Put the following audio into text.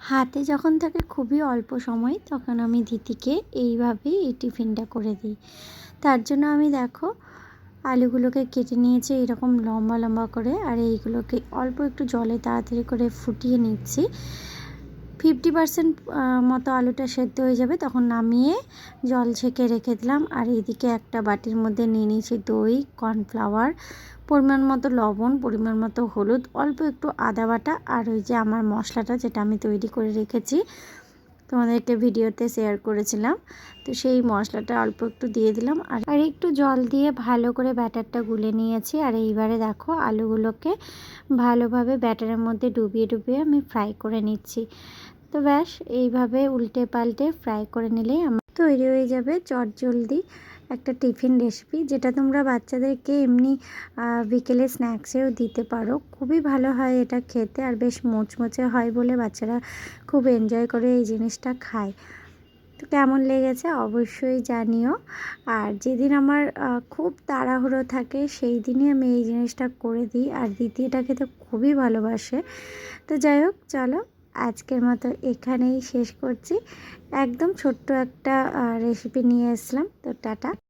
হাতে যখন থাকে খুবই অল্প সময় তখন আমি দিদিকে এইভাবেই এই টিফিনটা করে দিই। তার জন্য আমি দেখো আলুগুলোকে কেটে নিয়েছি এরকম লম্বা লম্বা করে, আর এইগুলোকে অল্প একটু জলে তাড়াতাড়ি করে ফুটিয়ে নিচ্ছি। 50% মতো আলুটা সেদ্ধ হয়ে যাবে, তখন নামিয়ে জল ছেঁকে রেখে দিলাম। আর এইদিকে একটা বাটির মধ্যে নিয়ে নিয়েছি দই, কর্নফ্লাওয়ার, পরিমাণ মতো লবণ, পরিমাণ মতো হলুদ, অল্প একটু আদা বাটা, আর ওই যে আমার মশলাটা যেটা আমি তৈরি করে রেখেছি তোমাদেরকে ভিডিওতে শেয়ার করেছিলাম, তো সেই মশলাটা অল্প একটু দিয়ে দিলাম। আর একটু জল দিয়ে ভালো করে ব্যাটারটা গুলে নিয়েছি। আর এইবারে দেখো আলুগুলোকে ভালোভাবে ব্যাটারের মধ্যে ডুবিয়ে ডুবিয়ে আমি ফ্রাই করে নিচ্ছি। তো ব্যাস এইভাবে উল্টে পাল্টে ফ্রাই করে নিলেই আমার তৈরি হয়ে যাবে চটজলদি একটা টিফিন রেসিপি, যেটা তোমরা বাচ্চাদেরকে এমনি বিকেলে স্ন্যাক্সেও দিতে পারো। খুবই ভালো হয় এটা খেতে, আর বেশ মুচমুচে হয় বলে বাচ্চারা খুব এনজয় করে এই জিনিসটা খায়। তো কেমন লেগেছে অবশ্যই জানিও। আর যেদিন আমার খুব তাড়াহুড়ো থাকে সেই দিনই আমি এই জিনিসটা করে দিই, আর দিদি এটা খেতে খুবই ভালোবাসে। তো যাই হোক, চলো আজকের মতো এখানেই শেষ করছি। একদম ছোট্ট একটা রেসিপি নিয়ে আসলাম। তো টাটা।